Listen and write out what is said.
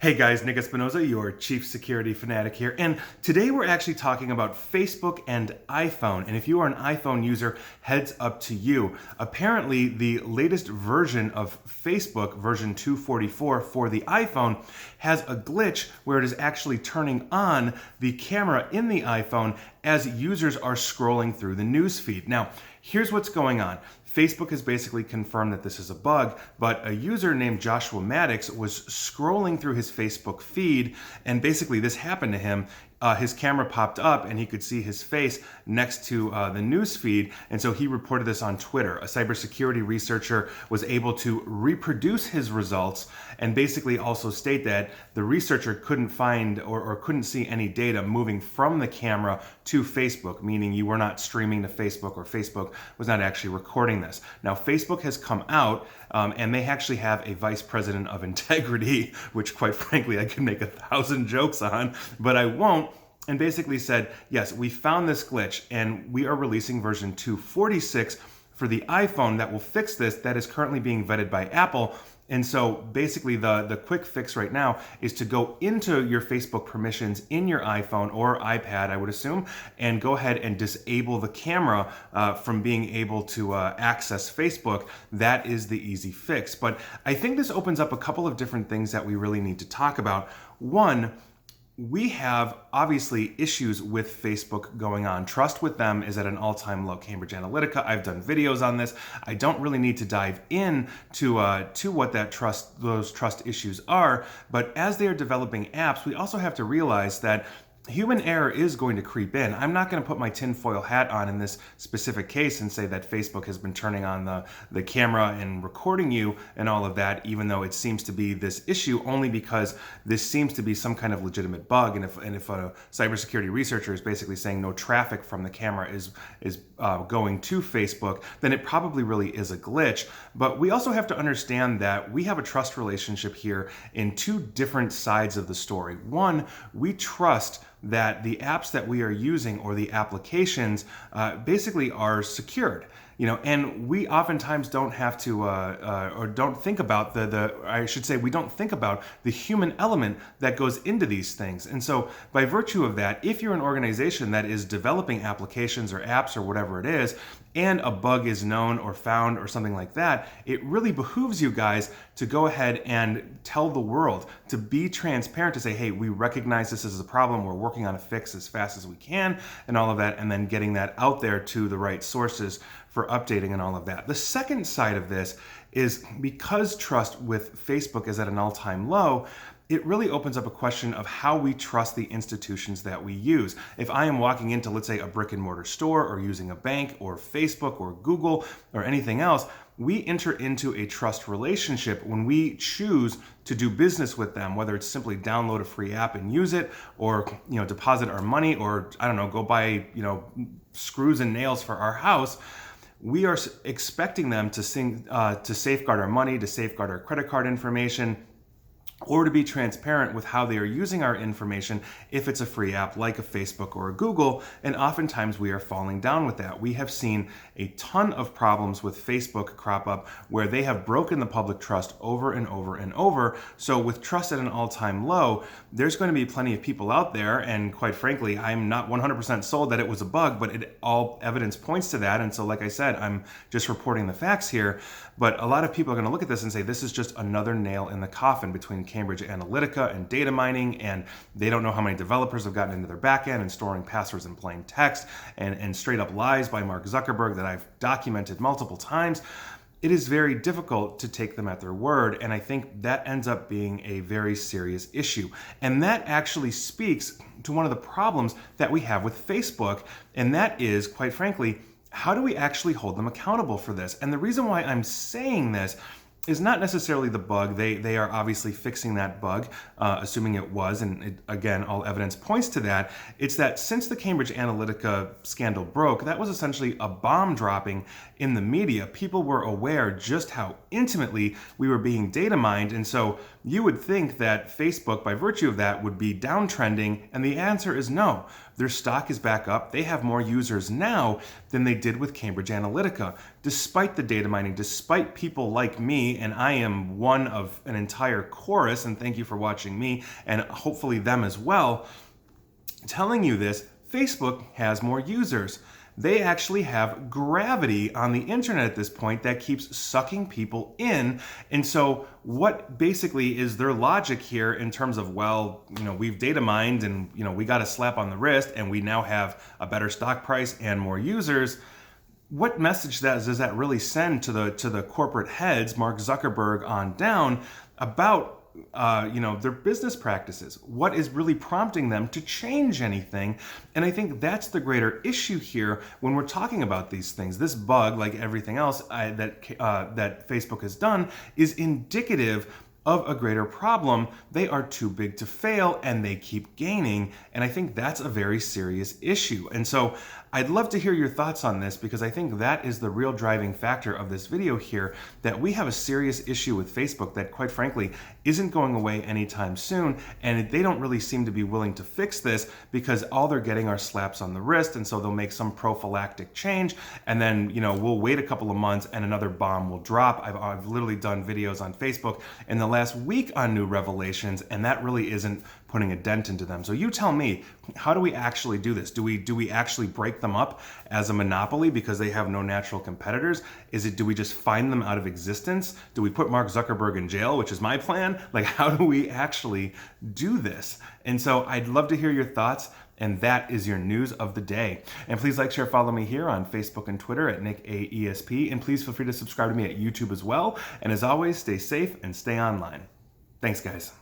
Hey guys, Nick Espinoza, your chief security fanatic here, and today we're actually talking about Facebook and iPhone. And if you are an iPhone user, heads up to you. Apparently, the latest version of Facebook, version 244 for the iPhone, has a glitch where it is actually turning on the camera in the iPhone as users are scrolling through the news feed. Now, here's what's going on. Facebook has basically confirmed that this is a bug, but a user named Joshua Maddox was scrolling through his Facebook feed, and basically this happened to him. His camera popped up and he could see his face next to the news feed, and so he reported this on Twitter. A cybersecurity researcher was able to reproduce his results and basically also state that the researcher couldn't find or couldn't see any data moving from the camera to Facebook, meaning you were not streaming to Facebook or Facebook was not actually recording this. Now, Facebook has come out and they actually have a vice president of integrity, which quite frankly I could make 1,000 jokes on, but I won't. And basically said, yes, we found this glitch and we are releasing version 246 for the iPhone that will fix this, that is currently being vetted by Apple. And so basically the quick fix right now is to go into your Facebook permissions in your iPhone or iPad, I would assume, and go ahead and disable the camera from being able to access Facebook. That is the easy fix. But I think this opens up a couple of different things that we really need to talk about. One, we have obviously issues with Facebook going on. Trust with them is at an all-time low. Cambridge Analytica, I've done videos on this. I don't really need to dive in to what those trust issues are, but as they are developing apps, we also have to realize that human error is going to creep in. I'm not going to put my tinfoil hat on in this specific case and say that Facebook has been turning on the camera and recording you and all of that, even though it seems to be this issue, only because this seems to be some kind of legitimate bug. And if a cybersecurity researcher is basically saying no traffic from the camera is going to Facebook, then it probably really is a glitch. But we also have to understand that we have a trust relationship here in two different sides of the story. One, we trust that the apps that we are using or the applications basically are secured. And we oftentimes don't have to, or don't think about we don't think about the human element that goes into these things. And so by virtue of that, if you're an organization that is developing applications or apps or whatever it is, and a bug is known or found or something like that, it really behooves you guys to go ahead and tell the world, to be transparent, to say, hey, we recognize this as a problem, we're working on a fix as fast as we can, and all of that, and then getting that out there to the right sources for updating and all of that. The second side of this is because trust with Facebook is at an all-time low, it really opens up a question of how we trust the institutions that we use. If I am walking into, let's say, a brick and mortar store or using a bank or Facebook or Google or anything else, we enter into a trust relationship when we choose to do business with them, whether it's simply download a free app and use it, or deposit our money, or I don't know, go buy screws and nails for our house. We are expecting them to safeguard our money, to safeguard our credit card information, or to be transparent with how they are using our information if it's a free app like a Facebook or a Google, and oftentimes we are falling down with that. We have seen a ton of problems with Facebook crop up where they have broken the public trust over and over and over. So with trust at an all-time low, there's going to be plenty of people out there, and quite frankly, I'm not 100% sold that it was a bug, but all evidence points to that. And so like I said, I'm just reporting the facts here, but a lot of people are going to look at this and say this is just another nail in the coffin between Cambridge Analytica and data mining, and they don't know how many developers have gotten into their backend and storing passwords in plain text, and straight up lies by Mark Zuckerberg that I've documented multiple times. It is very difficult to take them at their word, and I think that ends up being a very serious issue. And that actually speaks to one of the problems that we have with Facebook, and that is, quite frankly, how do we actually hold them accountable for this? And the reason why I'm saying this is not necessarily the bug. They are obviously fixing that bug, assuming it was, and again, all evidence points to that. It's that since the Cambridge Analytica scandal broke, that was essentially a bomb dropping in the media. People were aware just how intimately we were being data mined, and so you would think that Facebook, by virtue of that, would be downtrending, and the answer is no. Their stock is back up. They have more users now than they did with Cambridge Analytica, despite the data mining, despite people like me, and I am one of an entire chorus, and thank you for watching me, and hopefully them as well, telling you this. Facebook has more users. They actually have gravity on the internet at this point that keeps sucking people in. And so what basically is their logic here in terms of, well, we've data mined and, we got a slap on the wrist and we now have a better stock price and more users. What message does that really send to the corporate heads, Mark Zuckerberg on down, about their business practices? What is really prompting them to change anything? And I think that's the greater issue here when we're talking about these things. This bug, like everything else that Facebook has done, is indicative of a greater problem. They are too big to fail and they keep gaining. And I think that's a very serious issue. And so I'd love to hear your thoughts on this, because I think that is the real driving factor of this video here, that we have a serious issue with Facebook that, quite frankly, isn't going away anytime soon. And they don't really seem to be willing to fix this, because all they're getting are slaps on the wrist. And so they'll make some prophylactic change. And then, we'll wait a couple of months and another bomb will drop. I've literally done videos on Facebook in the last week on new revelations, and that really isn't putting a dent into them. So you tell me, how do we actually do this? Do we actually break them up as a monopoly because they have no natural competitors? Do we just find them out of existence? Do we put Mark Zuckerberg in jail, which is my plan? Like, how do we actually do this? And so I'd love to hear your thoughts. And that is your news of the day. And please like, share, follow me here on Facebook and Twitter at NickAESP. And please feel free to subscribe to me at YouTube as well. And as always, stay safe and stay online. Thanks, guys.